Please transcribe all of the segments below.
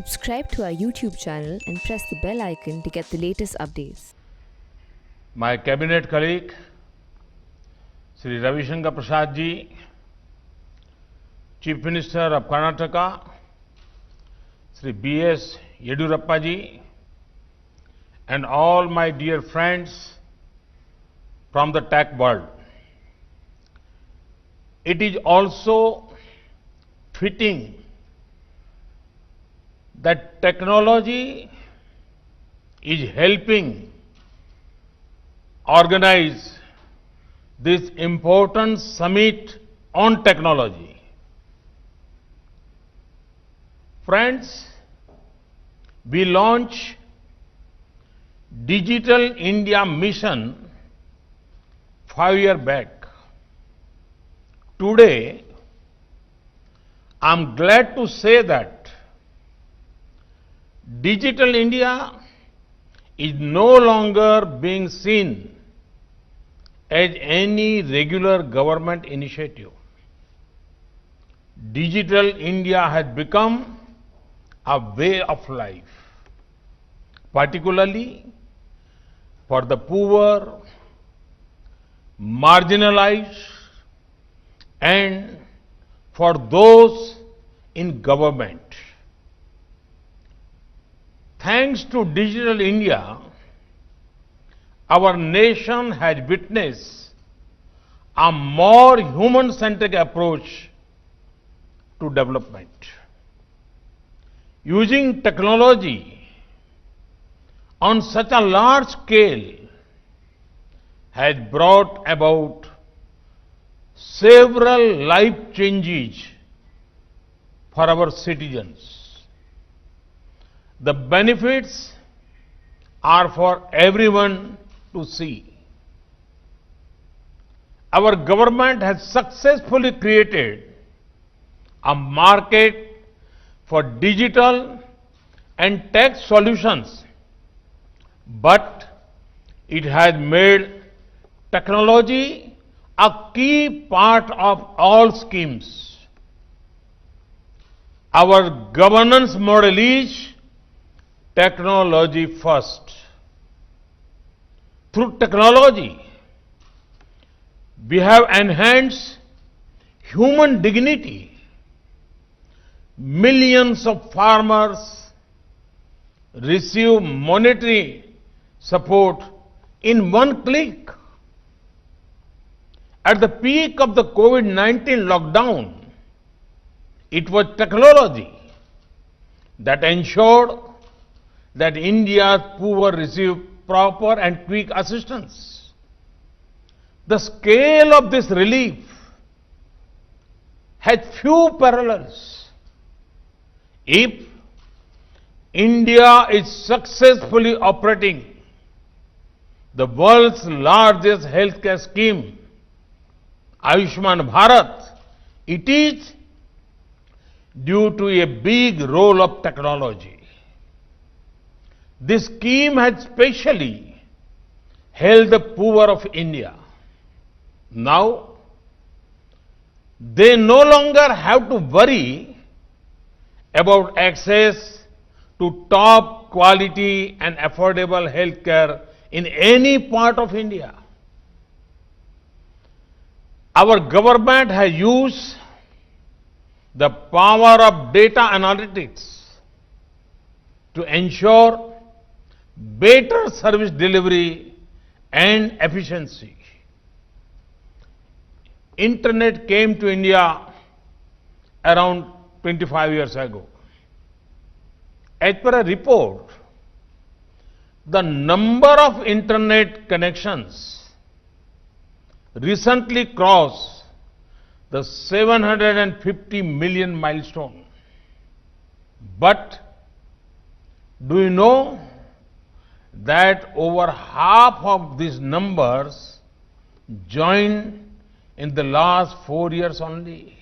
Subscribe to our YouTube channel and press the bell icon to get the latest updates. My cabinet colleague, Sri Ravi Shankar Prasad ji, Chief Minister of Karnataka, Sri B.S. Yediyurappa ji, and all my dear friends from the tech world. It is also fitting that technology is helping organize this important summit on technology. Friends, we launched Digital India Mission 5 years back. Today, I'm glad to say that Digital India is no longer being seen as any regular government initiative. Digital India has become a way of life, particularly for the poor, marginalized, and for those in government. Thanks to Digital India, our nation has witnessed a more human-centric approach to development. Using technology on such a large scale has brought about several life changes for our citizens. The benefits are for everyone to see. Our government has successfully created a market for digital and tech solutions, but it has made technology a key part of all schemes. Our governance model is technology first. Through technology, we have enhanced human dignity. Millions of farmers receive monetary support in one click. At the peak of the COVID-19 lockdown, it was technology that ensured that India's poor received proper and quick assistance. The scale of this relief has few parallels. If India is successfully operating the world's largest healthcare scheme, Ayushman Bharat, it is due to a big role of technology. This scheme has specially helped the poor of India. Now, they no longer have to worry about access to top quality and affordable health care in any part of India. Our government has used the power of data analytics to ensure better service delivery and efficiency. Internet came to India around 25 years ago. As per a report, the number of internet connections recently crossed the 750 million milestone. But do you know that over half of these numbers joined in the last 4 years only?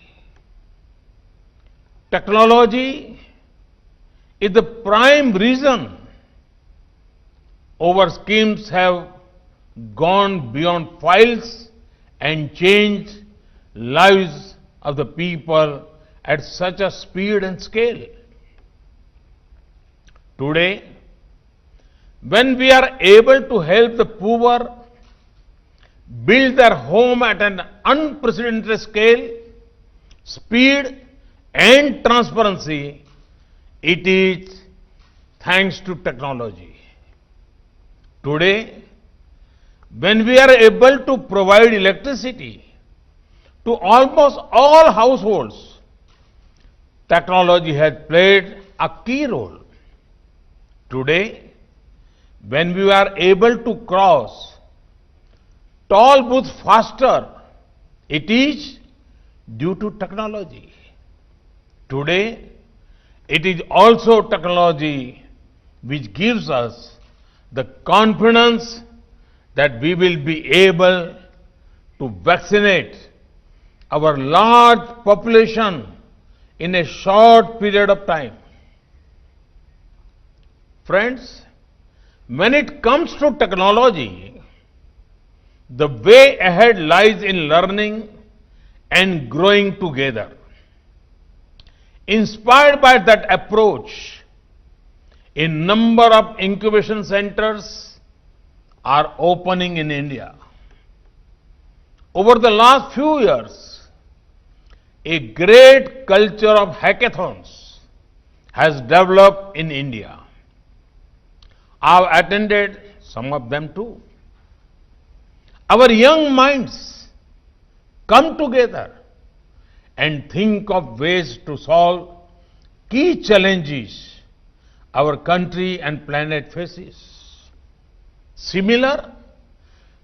Technology is the prime reason our schemes have gone beyond files and changed lives of the people at such a speed and scale. Today, when we are able to help the poor build their home at an unprecedented scale, speed and transparency, it is thanks to technology. Today, when we are able to provide electricity to almost all households, technology has played a key role. Today, when we are able to cross toll booths faster, it is due to technology. Today, it is also technology which gives us the confidence that we will be able to vaccinate our large population in a short period of time. Friends, when it comes to technology, the way ahead lies in learning and growing together. Inspired by that approach, a number of incubation centers are opening in India. Over the last few years, a great culture of hackathons has developed in India. I've attended some of them too. Our young minds come together and think of ways to solve key challenges our country and planet faces. Similar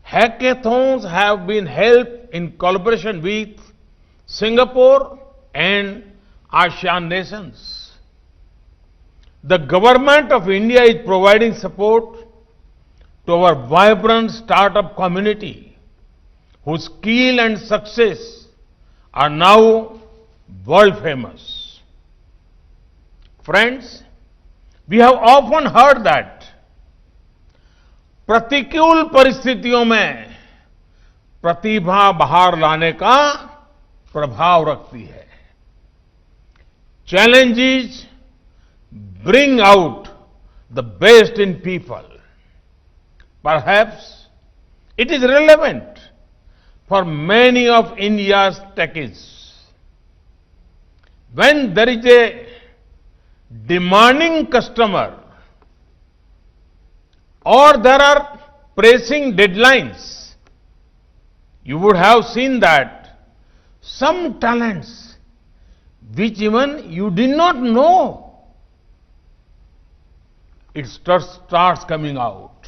hackathons have been held in collaboration with Singapore and ASEAN nations. The government of India is providing support to our vibrant startup community, whose skill and success are now world famous. Friends, we have often heard that प्रतिकूल परिस्थितियों में प्रतिभा बाहर लाने का प्रभाव रखती है. Challenges bring out the best in people. Perhaps it is relevant for many of India's techies. When there is a demanding customer or there are pressing deadlines, you would have seen that some talents which even you did not know, it starts coming out.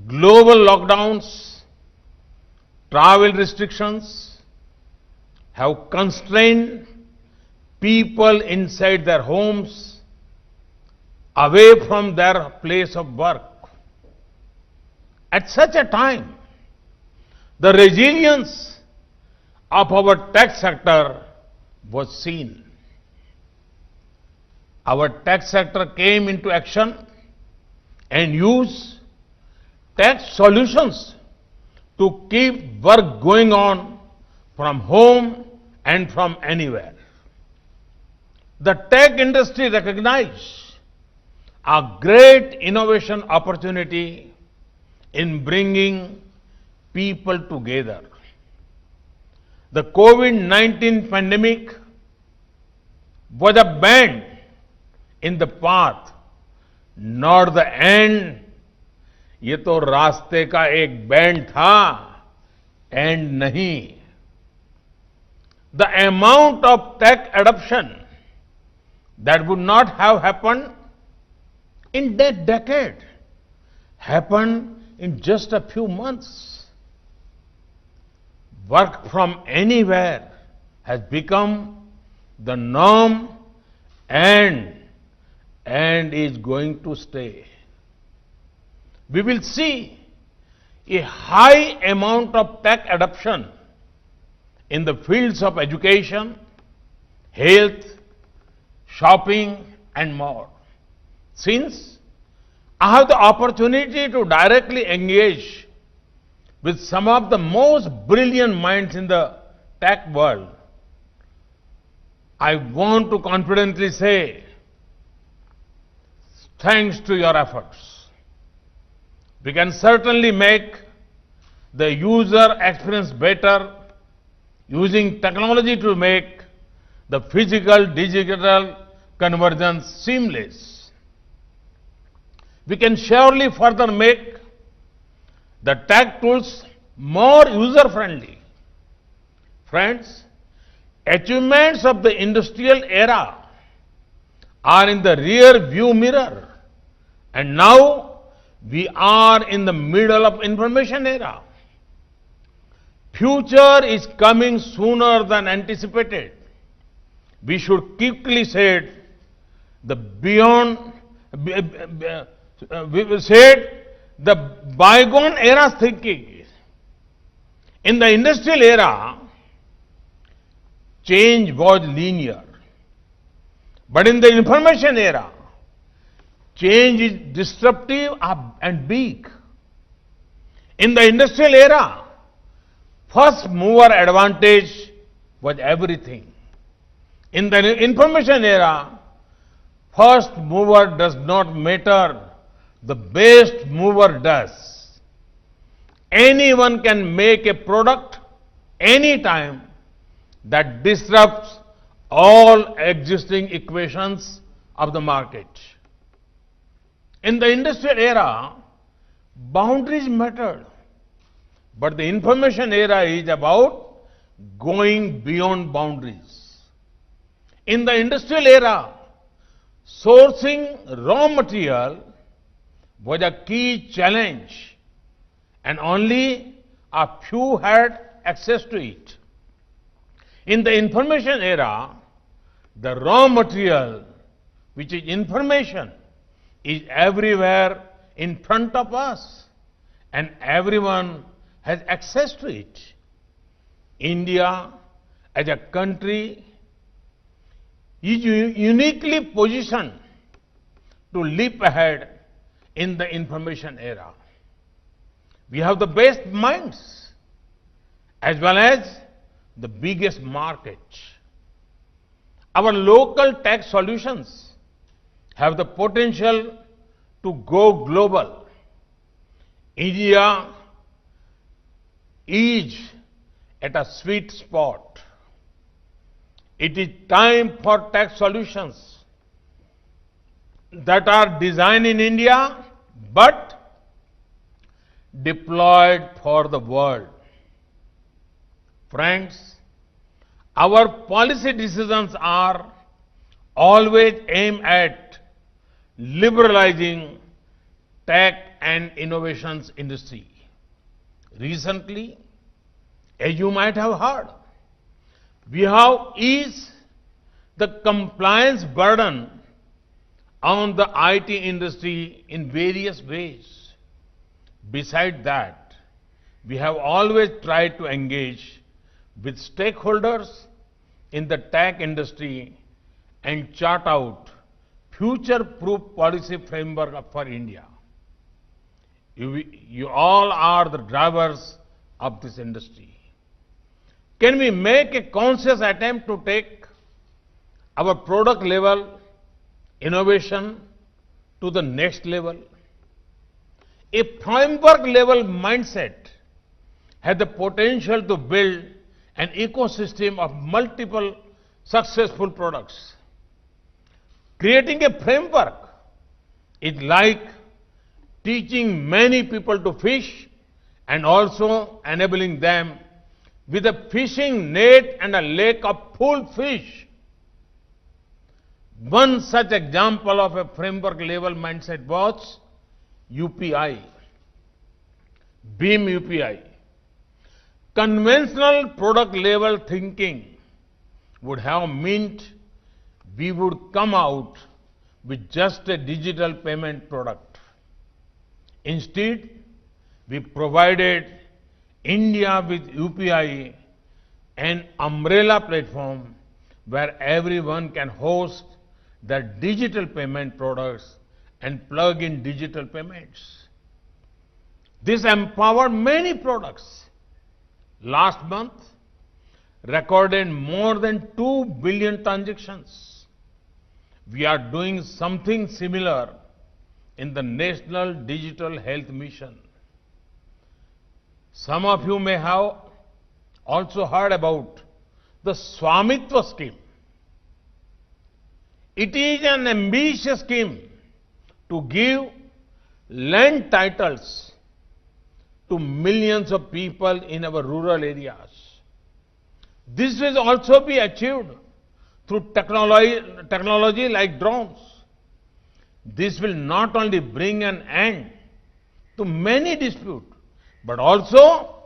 Global lockdowns, travel restrictions have constrained people inside their homes, away from their place of work. At such a time, the resilience of our tech sector was seen. Our tech sector came into action and used tech solutions to keep work going on from home and from anywhere. The tech industry recognized a great innovation opportunity in bringing people together. The COVID-19 pandemic was a bend in the path, not the end. ये तो रास्ते का एक band था, and नहीं. The amount of tech adoption that would not have happened in that decade happened in just a few months. Work from anywhere has become the norm and is going to stay. We will see a high amount of tech adoption in the fields of education, health, shopping, and more. Since I have the opportunity to directly engage with some of the most brilliant minds in the tech world, I want to confidently say thanks to your efforts. We can certainly make the user experience better using technology to make the physical digital convergence seamless. We can surely further make the tech tools more user friendly. Friends, achievements of the industrial era are in the rear view mirror, and now we are in the middle of information era. Future is coming sooner than anticipated. We should quickly say the bygone era thinking. In the industrial era, change was linear. But in the information era, change is disruptive and big. In the industrial era, first mover advantage was everything. In the information era, first mover does not matter, the best mover does. Anyone can make a product anytime that disrupts all existing equations of the market. In the industrial era, boundaries mattered. But the information era is about going beyond boundaries. In the industrial era, sourcing raw material was a key challenge, and only a few had access to it. In the information era, the raw material, which is information, is everywhere in front of us, and everyone has access to it. India, as a country, is uniquely positioned to leap ahead in the information era. We have the best minds as well as the biggest market. Our local tech solutions have the potential to go global. India is at a sweet spot. It is time for tech solutions that are designed in India but deployed for the world. Friends, our policy decisions are always aimed at liberalizing tech and innovations industry. Recently, as you might have heard, we have eased the compliance burden on the IT industry in various ways. Besides that, we have always tried to engage with stakeholders in the tech industry and chart out future-proof policy framework for India. You all are the drivers of this industry. Can we make a conscious attempt to take our product level innovation to the next level? A framework level mindset has the potential to build an ecosystem of multiple successful products. Creating a framework is like teaching many people to fish and also enabling them with a fishing net and a lake of full fish. One such example of a framework level mindset was UPI, BHIM UPI. Conventional product level thinking would have meant we would come out with just a digital payment product. Instead, we provided India with UPI, an umbrella platform where everyone can host their digital payment products and plug in digital payments. This empowered many products. Last month, recorded more than 2 billion transactions. We are doing something similar in the National Digital Health Mission. Some of you may have also heard about the Swamitva scheme. It is an ambitious scheme to give land titles to millions of people in our rural areas. This will also be achieved through technology like drones. This will not only bring an end to many disputes, but also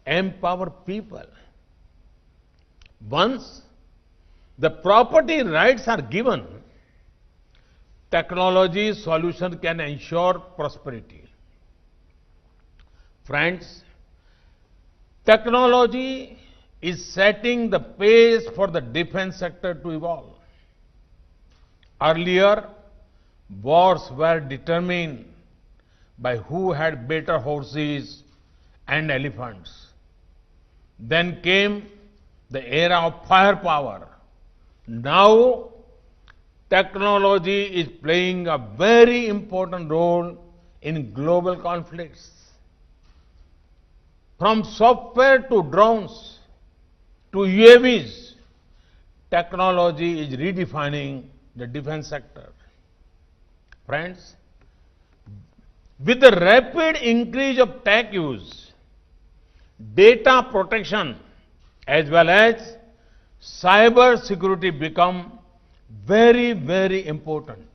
empower people. Once the property rights are given, technology solution can ensure prosperity. Friends, technology is setting the pace for the defense sector to evolve. Earlier, wars were determined by who had better horses and elephants. Then came the era of firepower. Now, technology is playing a very important role in global conflicts. From software to drones to UAVs, technology is redefining the defense sector. Friends, with the rapid increase of tech use, data protection as well as cyber security become very, very important.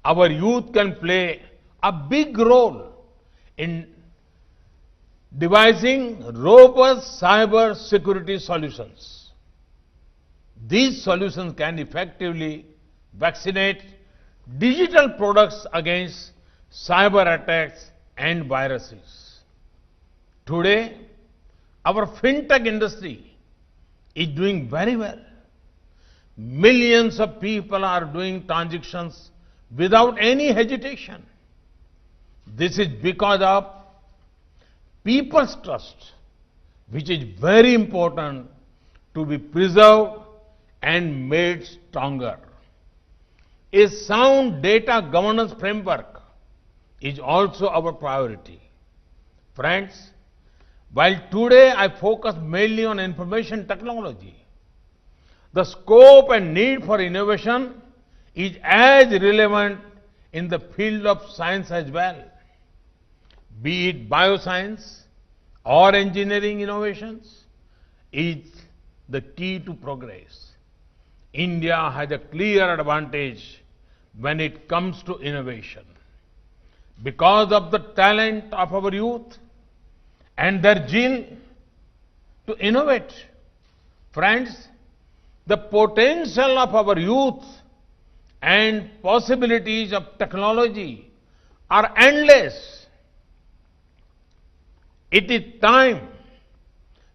Our youth can play a big role in devising robust cyber security solutions. These solutions can effectively vaccinate digital products against cyber attacks and viruses. Today, our fintech industry is doing very well. Millions of people are doing transactions without any hesitation. This is because of people's trust, which is very important to be preserved and made stronger. A sound data governance framework is also our priority. Friends, while today I focus mainly on information technology, the scope and need for innovation is as relevant in the field of science as well. Be it bioscience or engineering innovations, is the key to progress. India has a clear advantage when it comes to innovation. Because of the talent of our youth and their zeal to innovate. Friends, the potential of our youth and possibilities of technology are endless. It is time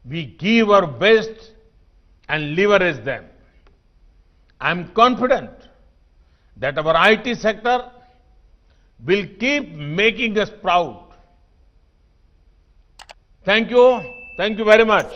we give our best and leverage them. I am confident that our IT sector will keep making us proud. Thank you very much.